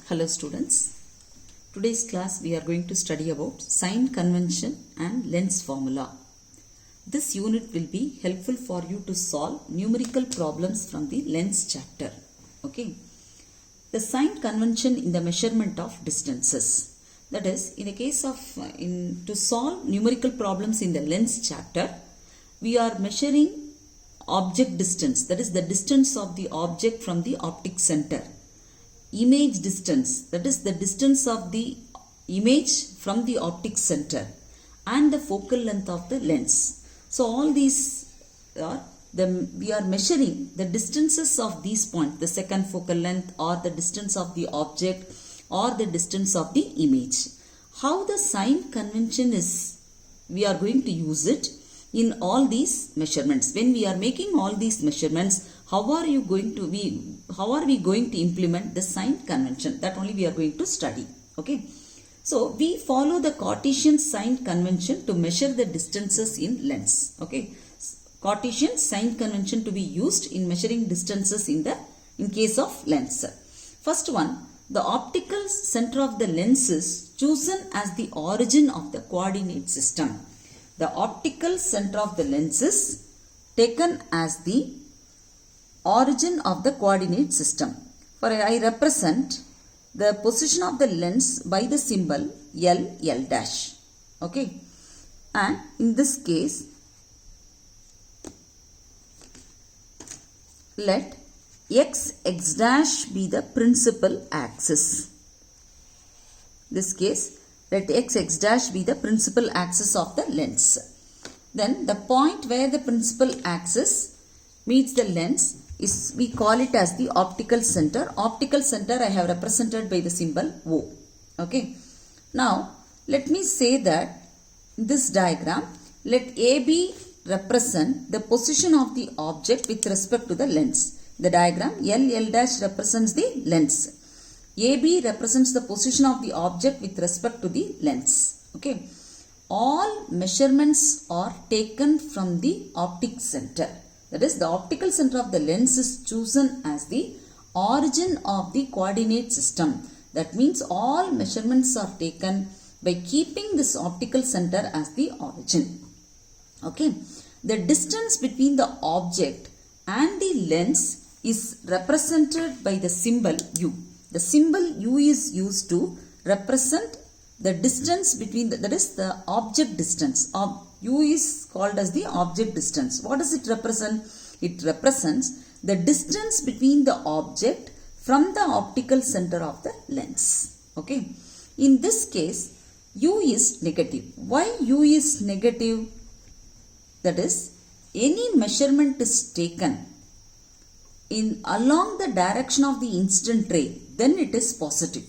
Hello students, today's class we are going to study about sign convention and lens formula. This unit will be helpful for you to solve numerical problems from the lens chapter. Okay. The sign convention in the measurement of distances. That is, in the case of to solve numerical problems in the lens chapter, we are measuring object distance, that is the distance of the object from the optic center. Image distance, that is the distance of the image from the optic center, and the focal length of the lens. So all these are we are measuring the distances of these points, the second focal length or the distance of the object or the distance of the image. How the sign convention is, we are going to use it in all these measurements. When we are making all these measurements, how are we going to implement the sign convention? That only we are going to study. Okay. So we follow the Cartesian sign convention to measure the distances in lens. Okay. Cartesian sign convention to be used in measuring distances in case of lens. First one, the optical center of the lens is chosen as the origin of the coordinate system. The optical center of the lens is taken as the origin of the coordinate system. For I represent the position of the lens by the symbol L, L dash. Okay. And in this case, let x, x dash be the principal axis. This case, let x, x dash be the principal axis of the lens. Then the point where the principal axis meets the lens is, we call it as the optical center. Optical center I have represented by the symbol O. Okay. Now, let me say that in this diagram, let AB represent the position of the object with respect to the lens. The diagram L, L dash represents the lens. AB represents the position of the object with respect to the lens. Okay. All measurements are taken from the optic center. That is, the optical center of the lens is chosen as the origin of the coordinate system. That means all measurements are taken by keeping this optical center as the origin. Okay. The distance between the object and the lens is represented by the symbol U. The symbol U is used to represent the distance between that is the object distance. U is called as the object distance. What does it represent? It represents the distance between the object from the optical center of the lens. Okay. In this case, U is negative. Why U is negative? That is, any measurement is taken along the direction of the incident ray, then it is positive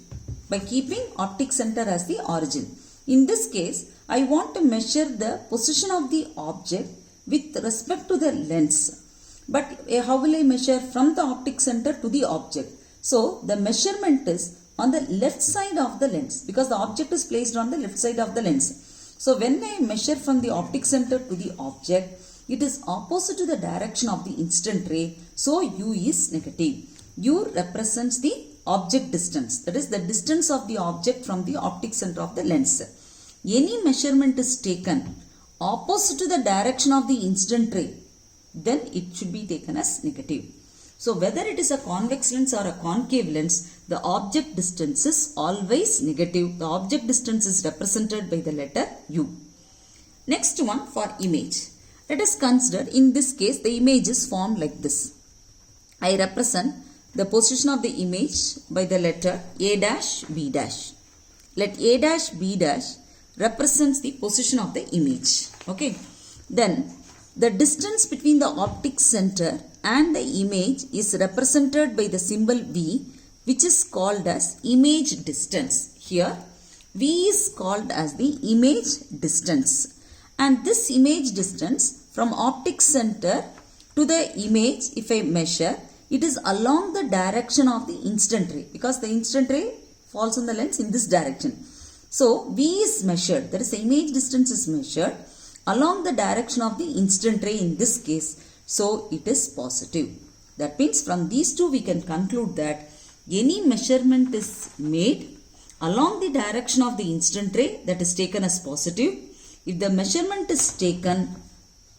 by keeping optic center as the origin. In this case, I want to measure the position of the object with respect to the lens. But how will I measure from the optic center to the object? So, the measurement is on the left side of the lens because the object is placed on the left side of the lens. So, when I measure from the optic center to the object, it is opposite to the direction of the incident ray. So, U is negative. U represents the object distance. That is the distance of the object from the optic center of the lens. Any measurement is taken opposite to the direction of the incident ray, then it should be taken as negative. So, whether it is a convex lens or a concave lens, the object distance is always negative. The object distance is represented by the letter U. Next one for image. Let us consider, in this case, the image is formed like this. I represent the position of the image by the letter A dash B dash. Let A dash B dash represents the position of the image. Okay. Then the distance between the optic center and the image is represented by the symbol V, which is called as image distance. Here V is called as the image distance. And this image distance from optic center to the image, if I measure, it is along the direction of the incident ray because the incident ray falls on the lens in this direction. So, V is measured, that is the image distance is measured along the direction of the incident ray in this case. So, it is positive. That means from these two we can conclude that any measurement is made along the direction of the incident ray, that is taken as positive. If the measurement is taken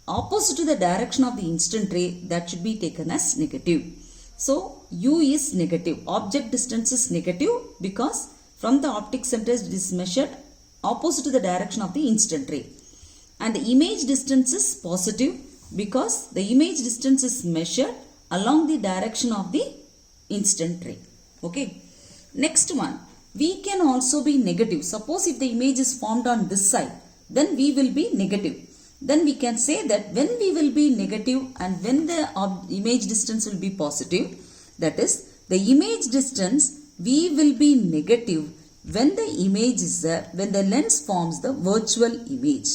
opposite to the direction of the incident ray, that should be taken as negative. So u is negative. Object distance is negative because from the optic center it is measured opposite to the direction of the incident ray. And the image distance is positive because the image distance is measured along the direction of the incident ray. Okay. Next one, we can also be negative. Suppose if the image is formed on this side, then we will be negative. Then we can say that when we will be negative and when the image distance will be positive, that is the image distance we will be negative when the image is when the lens forms the virtual image,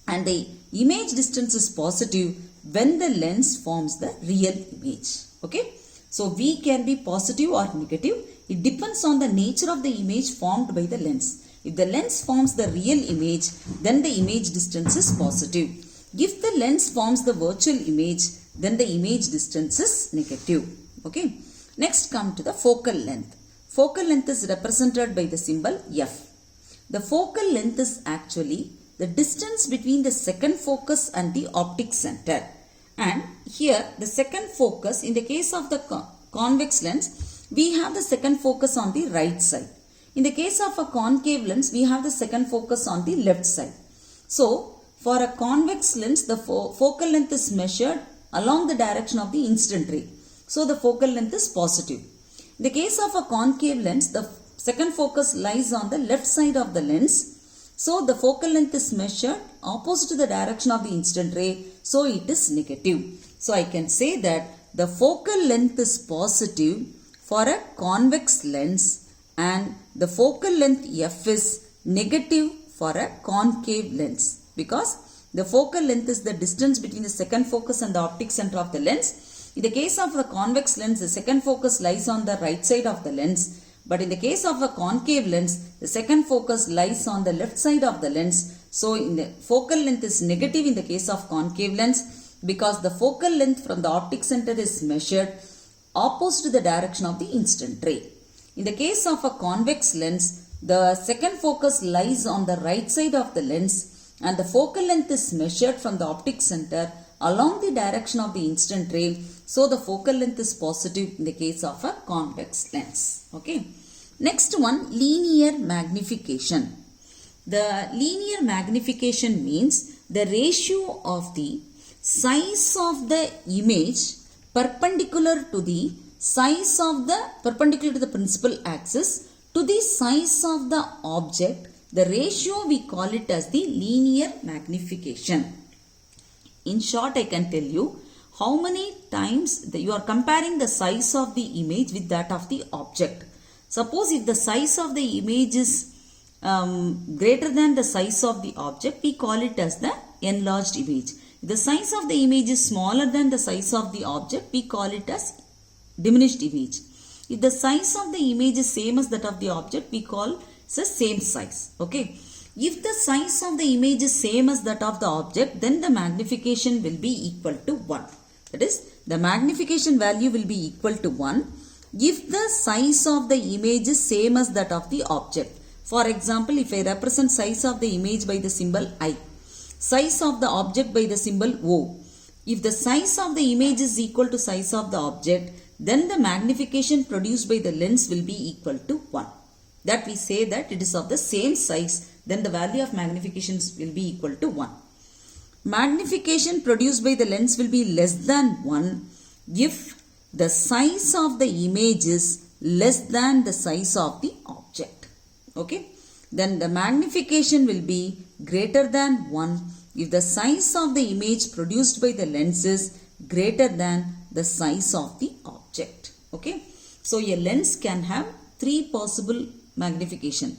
and the image distance is positive when the lens forms the real image. Okay. So we can be positive or negative. It depends on the nature of the image formed by the lens. If the lens forms the real image, then the image distance is positive. If the lens forms the virtual image, then the image distance is negative. Okay. Next come to the focal length. Focal length is represented by the symbol F. The focal length is actually the distance between the second focus and the optic center. And here the second focus, in the case of the convex lens, we have the second focus on the right side. In the case of a concave lens, we have the second focus on the left side. So, for a convex lens, the focal length is measured along the direction of the incident ray. So, the focal length is positive. In the case of a concave lens, the second focus lies on the left side of the lens. So, the focal length is measured opposite to the direction of the incident ray. So, it is negative. So, I can say that the focal length is positive for a convex lens and the focal length F is negative for a concave lens, because the focal length is the distance between the second focus and the optic center of the lens. In the case of the convex lens, the second focus lies on the right side of the lens. But in the case of a concave lens, the second focus lies on the left side of the lens. So, in the focal length is negative in the case of concave lens because the focal length from the optic center is measured opposite to the direction of the incident ray. In the case of a convex lens, the second focus lies on the right side of the lens and the focal length is measured from the optic center along the direction of the incident ray. So, the focal length is positive in the case of a convex lens. Okay. Next one, linear magnification. The linear magnification means the ratio of the size of the image perpendicular to the principal axis to the size of the object. The ratio we call it as the linear magnification. In short, I can tell you how many times you are comparing the size of the image with that of the object. Suppose if the size of the image is greater than the size of the object, we call it as the enlarged image. If the size of the image is smaller than the size of the object, we call it as diminished image. If the size of the image is same as that of the object, we call it the same size. Okay. If the size of the image is same as that of the object, then the magnification will be equal to 1. That is, the magnification value will be equal to 1 if the size of the image is same as that of the object. For example, if I represent size of the image by the symbol I, size of the object by the symbol O. If the size of the image is equal to size of the object, then the magnification produced by the lens will be equal to 1. That we say that it is of the same size, then the value of magnification will be equal to 1. Magnification produced by the lens will be less than 1 if the size of the image is less than the size of the object. Okay. Then the magnification will be greater than 1 if the size of the image produced by the lens is greater than the size of the object. Okay. So a lens can have 3 possible magnification.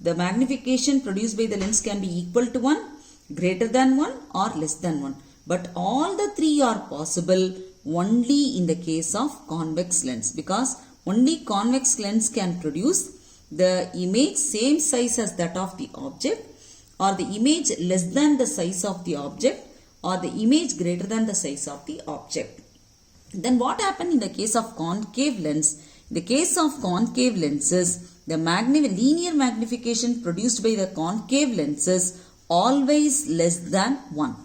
The magnification produced by the lens can be equal to 1, greater than 1 or less than 1. But all the 3 are possible only in the case of convex lens, because only convex lens can produce the image same size as that of the object, or the image less than the size of the object, or the image greater than the size of the object. Then what happened in the case of concave lens? In the case of concave lenses, the linear magnification produced by the concave lenses always less than 1.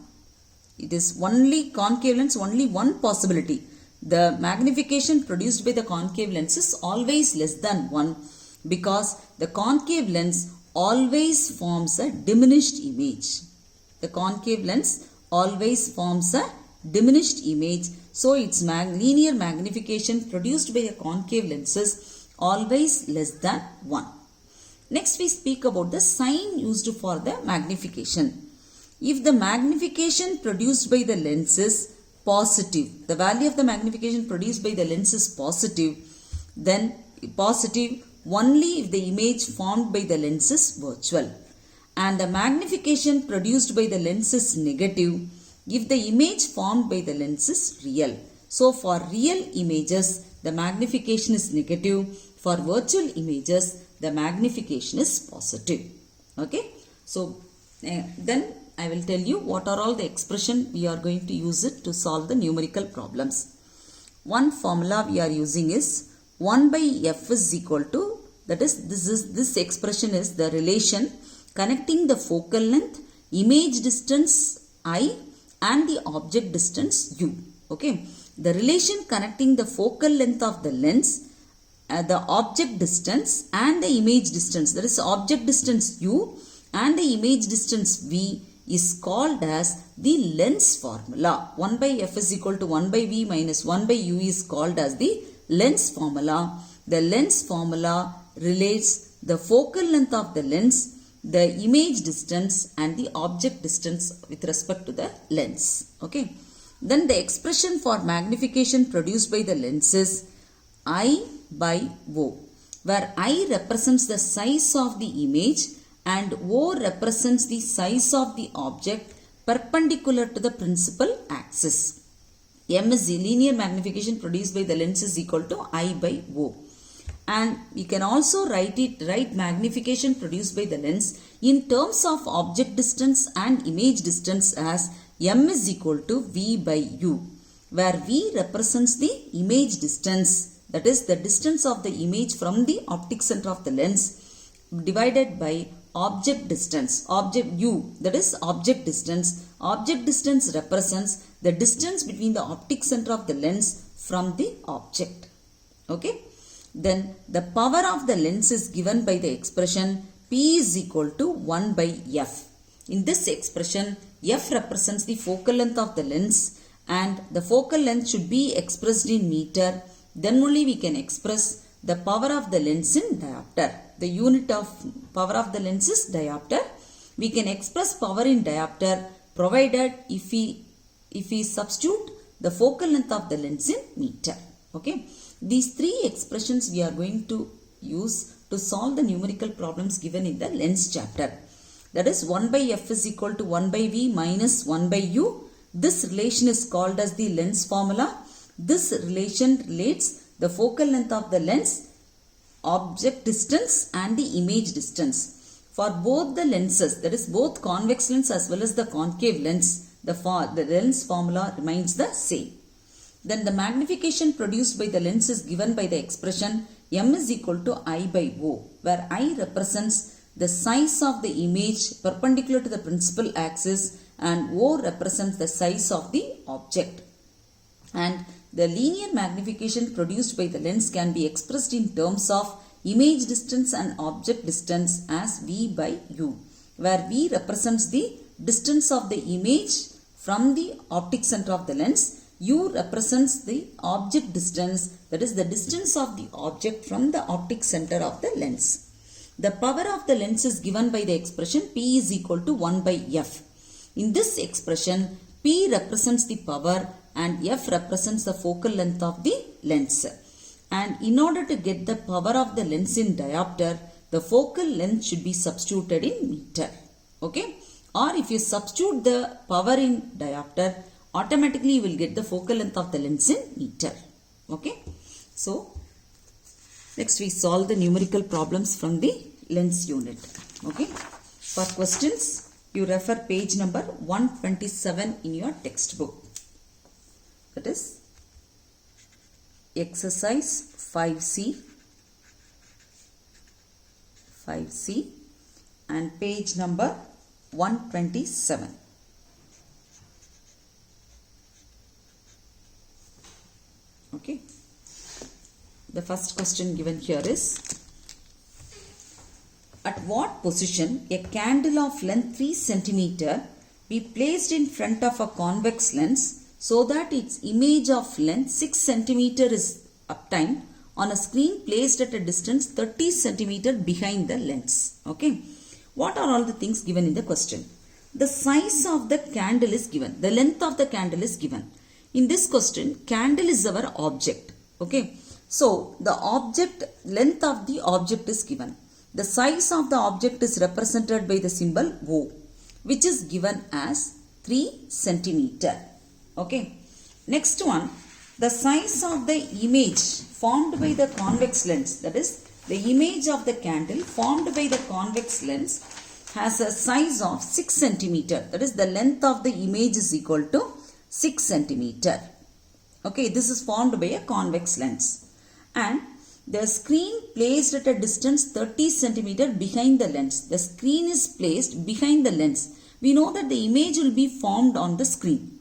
It is only concave lens, only one possibility. The magnification produced by the concave lens is always less than 1 because the concave lens always forms a diminished image. The concave lens always forms a diminished image. So its linear magnification produced by a concave lens is always less than 1. Next we speak about the sign used for the magnification. If the magnification produced by the lens is positive, the value of the magnification produced by the lens is positive, then positive only if the image formed by the lens is virtual. And the magnification produced by the lens is negative if the image formed by the lens is real. So for real images, the magnification is negative. For virtual images, the magnification is positive. Okay. So then I will tell you what are all the expression we are going to use it to solve the numerical problems. One formula we are using is 1 by f is equal to, that is this expression is the relation connecting the focal length, image distance I and the object distance u. Okay. The relation connecting the focal length of the lens, the object distance and the image distance, that is object distance u and the image distance v, is called as the lens formula. 1 by f is equal to 1 by v minus 1 by u is called as the lens formula. The lens formula relates the focal length of the lens, the image distance and the object distance with respect to the lens. Okay. Then the expression for magnification produced by the lens is I by O, where I represents the size of the image and O represents the size of the object perpendicular to the principal axis. M is the linear magnification produced by the lens is equal to I by O. And we can also write magnification produced by the lens in terms of object distance and image distance as m is equal to v by u, where v represents the image distance, that is the distance of the image from the optic center of the lens divided by object distance, object u, that is object distance. Object distance represents the distance between the optic center of the lens from the object. Okay. Then the power of the lens is given by the expression P is equal to 1 by f. In this expression, f represents the focal length of the lens and the focal length should be expressed in meter. Then only we can express the power of the lens in diopter. The unit of power of the lens is diopter. We can express power in diopter provided if we substitute the focal length of the lens in meter. Okay. These three expressions we are going to use to solve the numerical problems given in the lens chapter. That is 1 by f is equal to 1 by v minus 1 by u. This relation is called as the lens formula. This relation relates the focal length of the lens, object distance and the image distance. For both the lenses, that is both convex lens as well as the concave lens, the lens formula remains the same. Then the magnification produced by the lens is given by the expression m is equal to I by O, where I represents the size of the image perpendicular to the principal axis and O represents the size of the object. And the linear magnification produced by the lens can be expressed in terms of image distance and object distance as V by U, where V represents the distance of the image from the optic center of the lens. U represents the object distance, that is the distance of the object from the optic center of the lens. The power of the lens is given by the expression P is equal to 1 by F. In this expression, P represents the power and F represents the focal length of the lens. And in order to get the power of the lens in diopter, the focal length should be substituted in meter. Okay? Or if you substitute the power in diopter, automatically you will get the focal length of the lens in meter. Okay. So, next we solve the numerical problems from the lens unit. Okay. For questions, you refer page number 127 in your textbook. That is exercise 5C and page number 127. Okay. The first question given here is, at what position a candle of length 3 cm be placed in front of a convex lens so that its image of length 6 cm is obtained on a screen placed at a distance 30 cm behind the lens. Okay. What are all the things given in the question? The size of the candle is given. The length of the candle is given. In this question, candle is our object. Okay. So, the length of the object is given. The size of the object is represented by the symbol O, which is given as 3 cm. Okay. Next one, the size of the image formed by the convex lens, that is, the image of the candle formed by the convex lens has a size of 6 cm. That is, the length of the image is equal to 6 cm. Okay, this is formed by a convex lens. And the screen placed at a distance 30 cm behind the lens. The screen is placed behind the lens. We know that the image will be formed on the screen.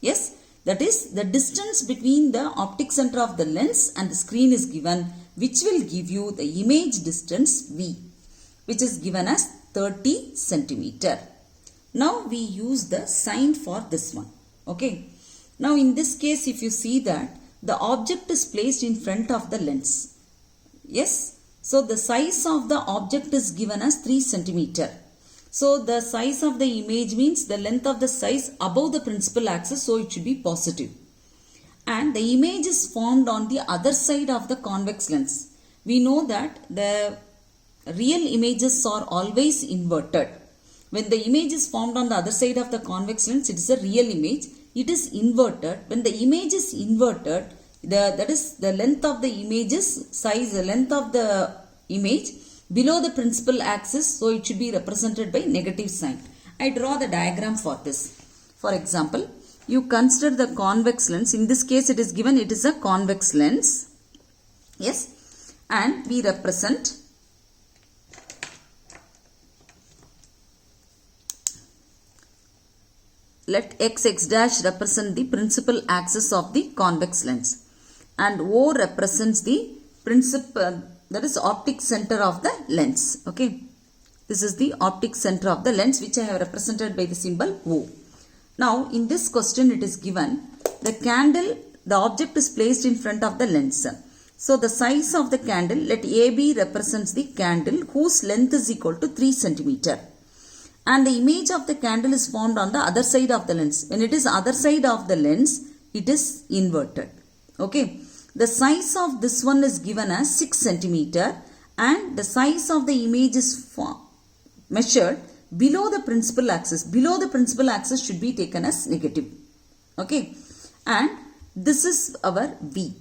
Yes, that is, the distance between the optic center of the lens and the screen is given, which will give you the image distance V, which is given as 30 cm. Now we use the sign for this one. Okay. Now in this case, if you see that the object is placed in front of the lens. Yes. So the size of the object is given as 3 cm. So the size of the image means the length of the size above the principal axis. So it should be positive. And the image is formed on the other side of the convex lens. We know that the real images are always inverted. When the image is formed on the other side of the convex lens, it is a real image. It is inverted. When the image is inverted, that is the length of the image's size, the length of the image below the principal axis, so it should be represented by negative sign. I draw the diagram for this. For example, you consider the convex lens. In this case, it is given it is a convex lens. Yes. And we represent let x dash represent the principal axis of the convex lens. And O represents the principal, that is optic center of the lens. Okay. This is the optic center of the lens, which I have represented by the symbol O. Now, in this question, it is given the candle, the object is placed in front of the lens. So, the size of the candle, let AB represents the candle whose length is equal to 3 cm. And the image of the candle is formed on the other side of the lens. When it is other side of the lens, it is inverted. Okay. The size of this one is given as 6 cm and the size of the image is measured below the principal axis. Below the principal axis should be taken as negative. Okay. And this is our V.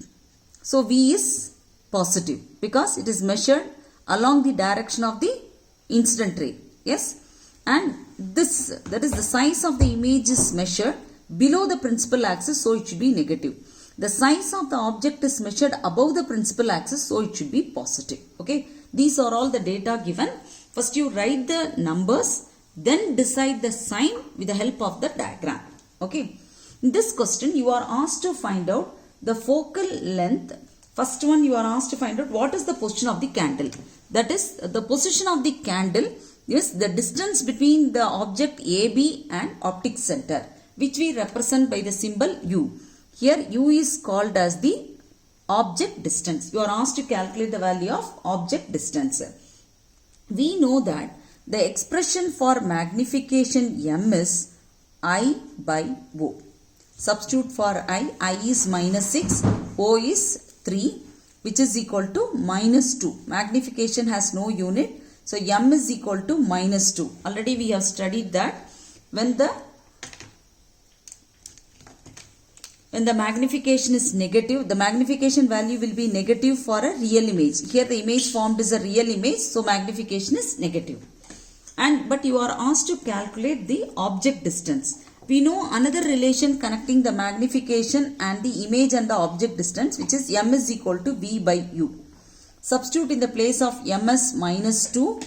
So, V is positive because it is measured along the direction of the incident ray. Yes. And this, that is the size of the image is measured below the principal axis, so it should be negative. The size of the object is measured above the principal axis, so it should be positive. Okay. These are all the data given. First you write the numbers, then decide the sign with the help of the diagram. Okay. In this question, you are asked to find out the focal length. First one, you are asked to find out what is the position of the candle. That is, the position of the candle is the distance between the object AB and optic center, which we represent by the symbol U. Here U is called as the object distance. You are asked to calculate the value of object distance. We know that the expression for magnification M is I by O. Substitute for I is -6, O is 3, which is equal to -2. Magnification has no unit. So, M is equal to -2. Already we have studied that when the magnification is negative, the magnification value will be negative for a real image. Here the image formed is a real image, so magnification is negative. But you are asked to calculate the object distance. We know another relation connecting the magnification and the image and the object distance, which is m is equal to v by u. Substitute in the place of ms minus 2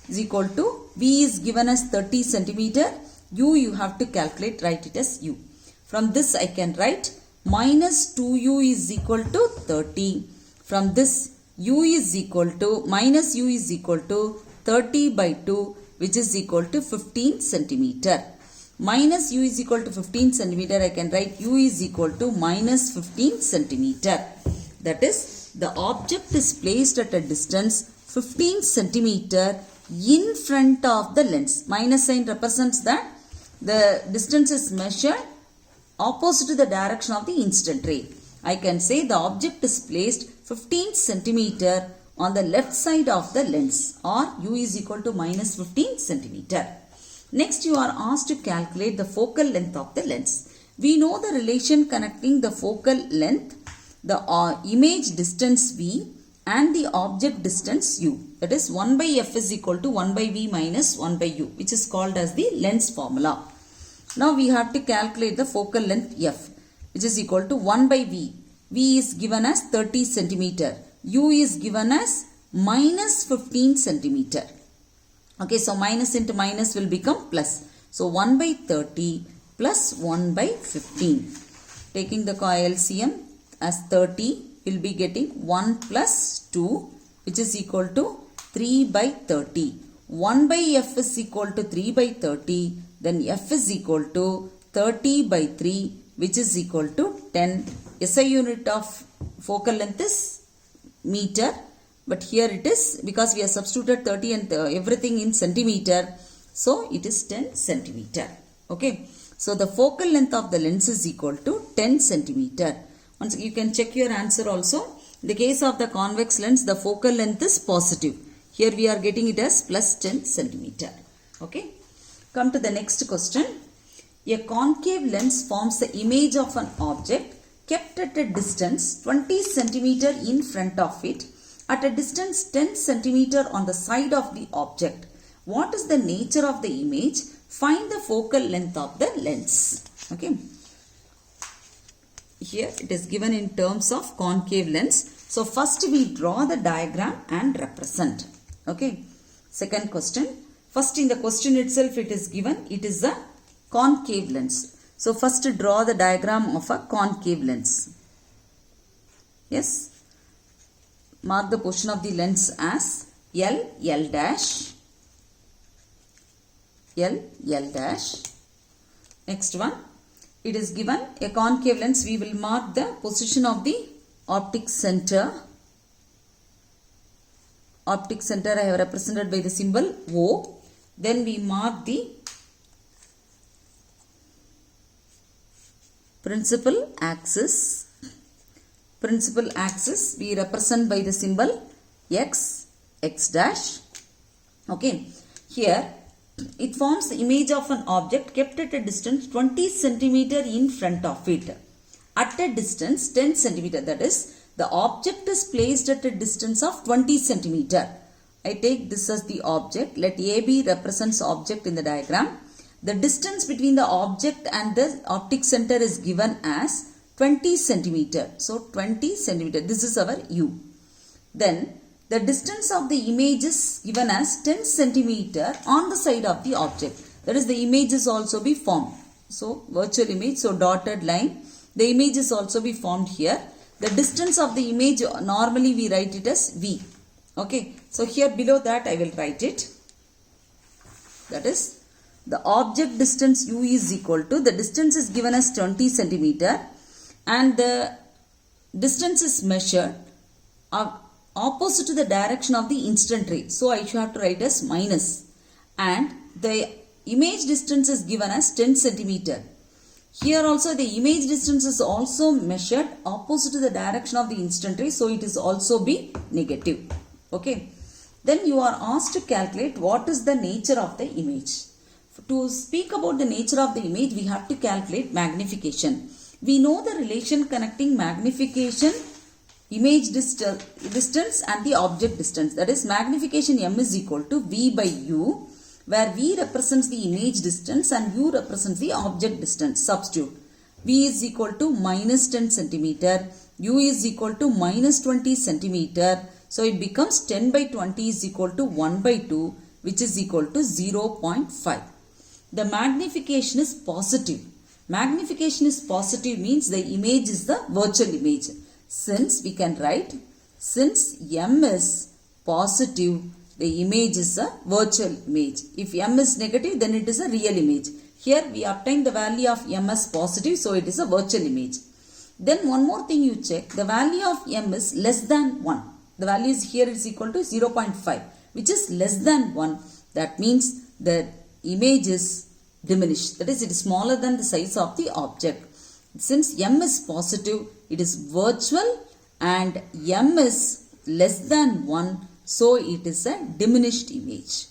is equal to v is given as 30 centimeter. U you have to calculate, write it as u. From this I can write minus 2u is equal to 30. From this u is equal to minus u is equal to 30 by 2, which is equal to 15 centimeter. Minus u is equal to 15 centimeter, I can write u is equal to minus 15 centimeter. That is, the object is placed at a distance 15 centimeter in front of the lens. Minus sign represents that the distance is measured opposite to the direction of the incident ray. I can say the object is placed 15 centimeter on the left side of the lens, or u is equal to minus 15 centimeter. Next, you are asked to calculate the focal length of the lens. We know the relation connecting the focal length, the image distance v and the object distance u. That is 1 by f is equal to 1 by v minus 1 by u, which is called as the lens formula. Now we have to calculate the focal length f, which is equal to 1 by v. V is given as 30 centimeter. U is given as minus 15 centimeter. Okay, so minus into minus will become plus. So 1 by 30 plus 1 by 15. Taking the LCM as 30, will be getting 1 plus 2, which is equal to 3 by 30. 1 by f is equal to 3 by 30. Then f is equal to 30 by 3, which is equal to 10. SI unit of focal length is meter. But here it is, because we have substituted 30 and everything in centimeter. So it is 10 centimeter. Okay. So the focal length of the lens is equal to 10 centimeter. Once you can check your answer also. In the case of the convex lens, the focal length is positive. Here we are getting it as plus 10 centimeter. Okay. Come to the next question. A concave lens forms the image of an object kept at a distance 20 centimeter in front of it, at a distance 10 centimeter on the side of the object. What is the nature of the image? Find the focal length of the lens. Okay. Here it is given in terms of concave lens. So first we draw the diagram and represent. Okay. Second question. First in the question itself it is given. It is a concave lens. So first draw the diagram of a concave lens. Yes. Mark the position of the lens as L, L dash, L, L dash. Next one, it is given a concave lens. We will mark the position of the optic center. Optic center I have represented by the symbol O. Then we mark the principal axis. Principal axis we represent by the symbol X, X dash. Okay. Here it forms the image of an object kept at a distance 20 centimeter in front of it. At a distance 10 centimeter. That is, the object is placed at a distance of 20 centimeter. I take this as the object. Let AB represents object in the diagram. The distance between the object and the optic center is given as 20 centimeter. So 20 centimeter. This is our U. Then the distance of the image is given as 10 centimeter on the side of the object. That is, the image is also be formed. So virtual image. So dotted line. The image is also be formed here. The distance of the image normally we write it as V. Okay. So here below that I will write it. That is, the object distance U is equal to, the distance is given as 20 centimeter. And the distance is measured opposite to the direction of the incident ray. So I should have to write as minus. And the image distance is given as 10 centimeter. Here also the image distance is also measured opposite to the direction of the incident ray. So it is also be negative. Okay. Then you are asked to calculate what is the nature of the image. To speak about the nature of the image, we have to calculate magnification. We know the relation connecting magnification, image distance and the object distance. That is, magnification M is equal to V by U. where V represents the image distance and U represents the object distance. Substitute. V is equal to minus 10 centimeter, U is equal to minus 20 centimeter. So it becomes 10 by 20 is equal to 1 by 2, which is equal to 0.5. The magnification is positive. Magnification is positive means the image is the virtual image. Since we can write, since M is positive, the image is a virtual image. If M is negative, then it is a real image. Here we obtain the value of M as positive, so it is a virtual image. Then one more thing you check, the value of M is less than 1. The value is here is equal to 0.5, which is less than 1. That means the image is diminished. That is, it is smaller than the size of the object. Since M is positive, it is virtual and M is less than 1, so it is a diminished image.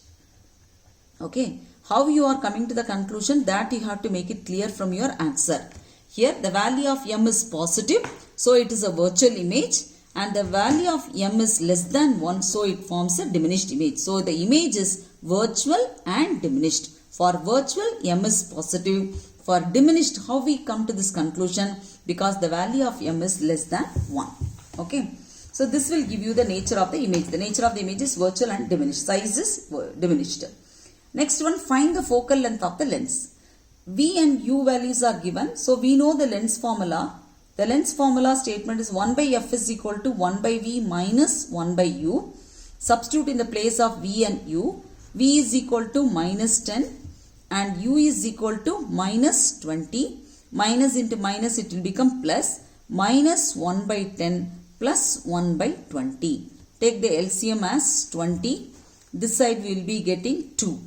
Okay. How you are coming to the conclusion, that you have to make it clear from your answer. Here the value of M is positive, so it is a virtual image, and the value of M is less than 1, so it forms a diminished image. So the image is virtual and diminished. For virtual, M is positive. For diminished, how we come to this conclusion? Because the value of M is less than 1. Okay. So this will give you the nature of the image. The nature of the image is virtual and diminished. Size is diminished. Next one, find the focal length of the lens. V and U values are given. So we know the lens formula. The lens formula statement is 1 by F is equal to 1 by V minus 1 by U. Substitute in the place of V and U. V is equal to minus 10 and U is equal to minus 20. Minus into minus, it will become plus. Minus 1 by 10 plus 1 by 20. Take the LCM as 20. This side we will be getting 2.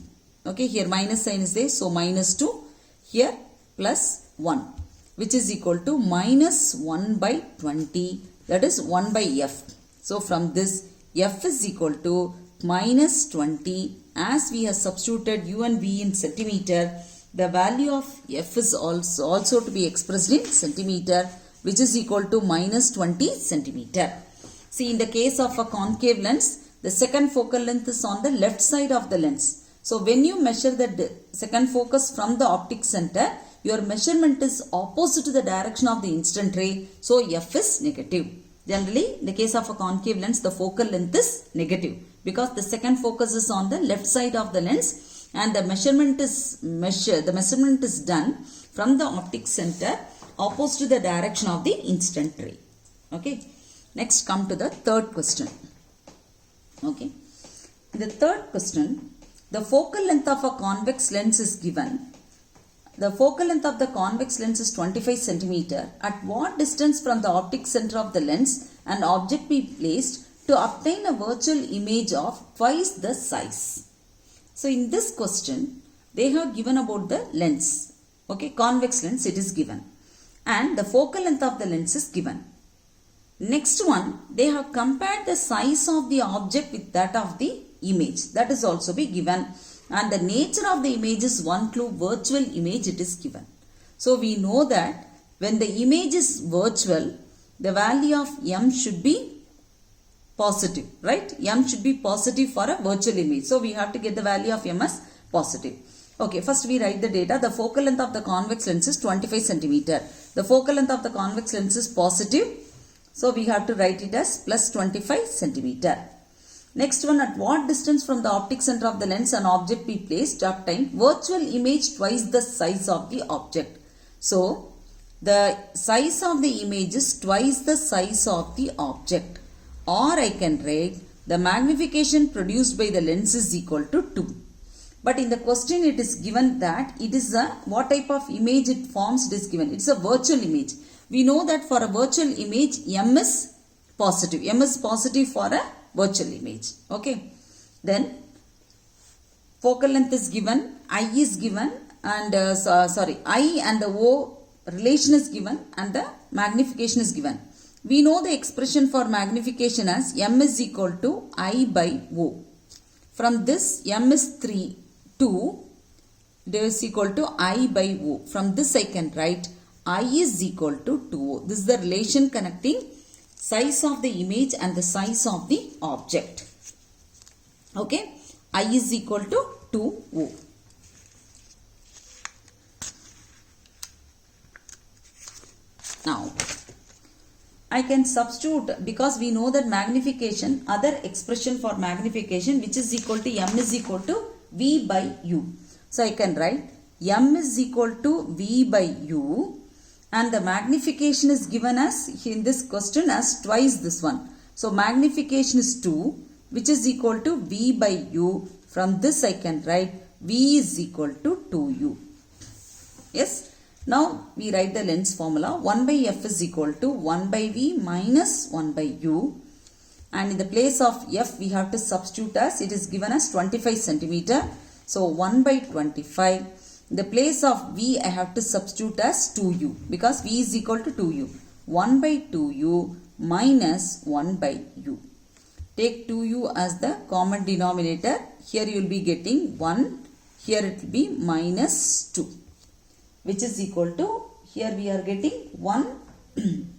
Okay, here minus sign is there, so minus 2. Here plus 1, which is equal to minus 1 by 20, that is 1 by F. So from this, F is equal to minus 20. As we have substituted U and V in centimeter, the value of F is also to be expressed in centimeter, which is equal to minus 20 centimeter. See, in the case of a concave lens, the second focal length is on the left side of the lens. So when you measure the second focus from the optic center, your measurement is opposite to the direction of the incident ray. So F is negative. Generally, in the case of a concave lens, the focal length is negative because the second focus is on the left side of the lens and the measurement is done from the optic center opposite to the direction of the incident ray. Okay. Next, come to the third question. Okay. In the third question, the focal length of a convex lens is given. The focal length of the convex lens is 25 centimeter. At what distance from the optic center of the lens an object be placed to obtain a virtual image of twice the size? So in this question, they have given about the lens. Okay, convex lens it is given. And the focal length of the lens is given. Next one, they have compared the size of the object with that of the image. That is also be given. And the nature of the image is one clue, virtual image it is given. So we know that when the image is virtual, the value of M should be positive, right? M should be positive for a virtual image. So we have to get the value of M as positive. Okay, first we write the data. The focal length of the convex lens is 25 centimeter. The focal length of the convex lens is positive. So we have to write it as plus 25 centimeter. Next one, at what distance from the optic center of the lens an object be placed to obtain virtual image twice the size of the object. So the size of the image is twice the size of the object. Or I can write the magnification produced by the lens is equal to 2. But in the question it is given that it is what type of image it forms, it is given. It is a virtual image. We know that for a virtual image M is positive. M is positive for a virtual image. Okay. Then focal length is given, I is given, and I and the O relation is given and the magnification is given. We know the expression for magnification as M is equal to I by O. From this M is 2, it is equal to I by O. From this I can write I is equal to 2O. This is the relation connecting size of the image and the size of the object. Okay. I is equal to 2O. Now, I can substitute, because we know that magnification, other expression for magnification, which is equal to M is equal to V by U. So, I can write M is equal to V by U, and the magnification is given as, in this question, as twice this one. So, magnification is 2, which is equal to V by U. From this I can write V is equal to 2U. Yes. Now, we write the lens formula. 1 by F is equal to 1 by V minus 1 by U. And in the place of F, we have to substitute as, it is given as 25 centimeter. So, 1 by 25. In the place of V, I have to substitute as 2U, because V is equal to 2U. 1 by 2U minus 1 by U. Take 2U as the common denominator. Here you will be getting 1. Here it will be minus 2. Which is equal to, here we are getting 1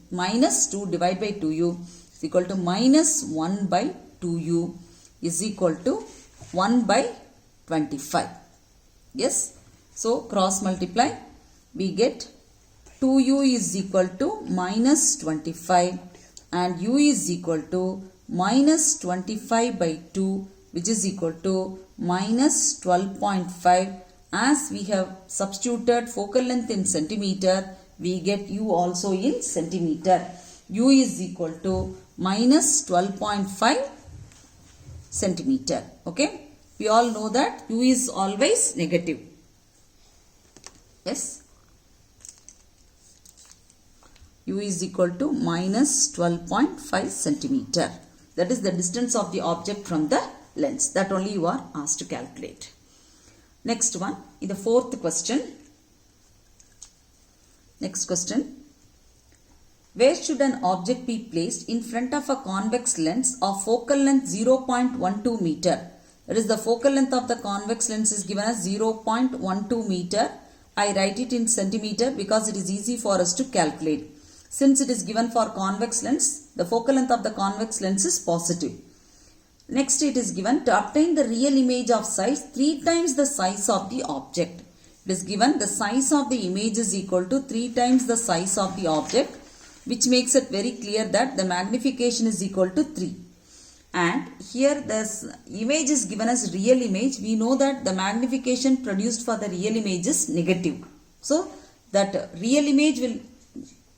minus 2 divided by 2U is equal to minus 1 by 2U is equal to 1 by 25. Yes. So, cross multiply, we get 2U is equal to minus 25 and U is equal to minus 25 by 2, which is equal to minus 12.5. As we have substituted focal length in centimeter, we get U also in centimeter. U is equal to minus 12.5 centimeter. Okay. We all know that U is always negative. Yes. U is equal to minus 12.5 centimeter. That is the distance of the object from the lens. That only you are asked to calculate. Next one, in the fourth question. Next question. Where should an object be placed in front of a convex lens of focal length 0.12 meter? That is, the focal length of the convex lens is given as 0.12 meter. I write it in centimeter because it is easy for us to calculate. Since it is given for convex lens, the focal length of the convex lens is positive. Next, it is given to obtain the real image of size 3 times the size of the object. It is given the size of the image is equal to 3 times the size of the object, which makes it very clear that the magnification is equal to 3. And here the image is given as real image. We know that the magnification produced for the real image is negative. So, that real image will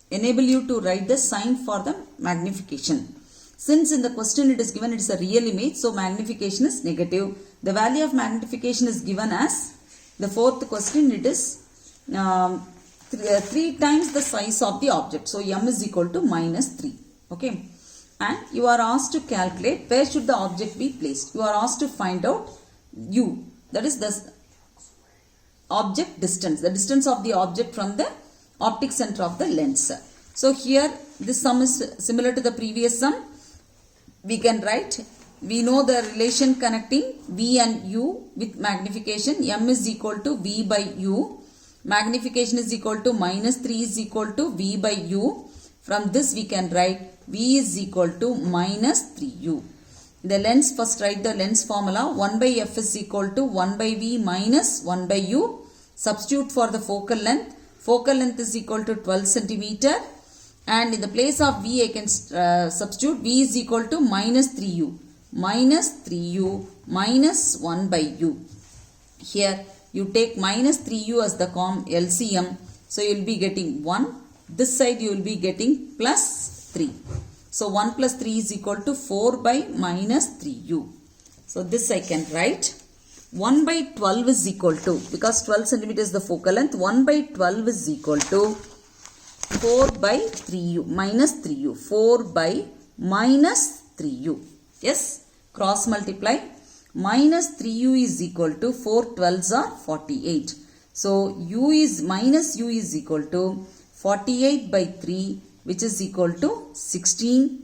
enable you to write the sign for the magnification. Since in the question it is given it is a real image, so magnification is negative. The value of magnification is given as, the fourth question, it is 3 times the size of the object. So, M is equal to minus 3. Okay. And you are asked to calculate where should the object be placed. You are asked to find out U. That is the object distance. The distance of the object from the optic center of the lens. So, here this sum is similar to the previous sum. We can write, we know the relation connecting V and U with magnification. M is equal to V by U. Magnification is equal to minus 3 is equal to V by U. From this we can write V is equal to minus 3U. The lens, first write the lens formula. 1 by F is equal to 1 by V minus 1 by U. Substitute for the focal length. Focal length is equal to 12 centimeter. And in the place of V, I can substitute V is equal to minus 3U. Minus 3U minus 1 by U. Here you take minus 3U as the LCM. So you will be getting 1. This side you will be getting plus 3. So 1 plus 3 is equal to 4 by minus 3U. So this I can write. 1 by 12 is equal to, because 12 centimeter is the focal length, 1 by 12 is equal to 4 by 3U, minus 3U, 4 by minus 3U. Yes, cross multiply. Minus 3U is equal to 4 12s are 48. So, U is minus U is equal to 48 by 3, which is equal to 16,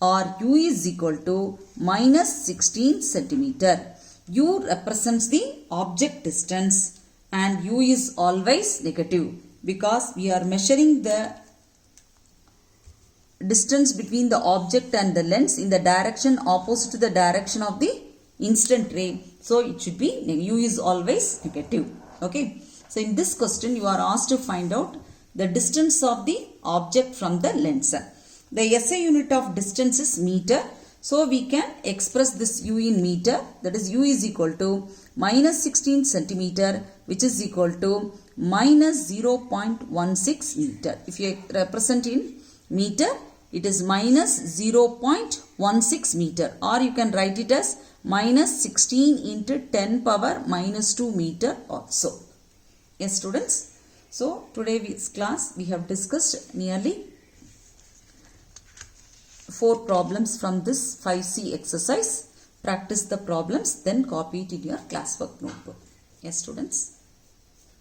or U is equal to minus 16 centimeter. U represents the object distance and U is always negative, because we are measuring the distance between the object and the lens in the direction opposite to the direction of the incident ray, so it should be u is always negative. Okay, so in this question you are asked to find out the distance of the object from the lens. The SI unit of distance is meter, so we can express this u in meter, that is u is equal to minus 16 centimeter, which is equal to minus 0.16 meter. If you represent in meter, it is minus 0.16 meter, or you can write it as minus 16 into 10 power minus 2 meter also. Yes, students. So today's class we have discussed nearly 4 problems from this 5C exercise. Practice the problems, then copy it in your classwork notebook. Yes, students.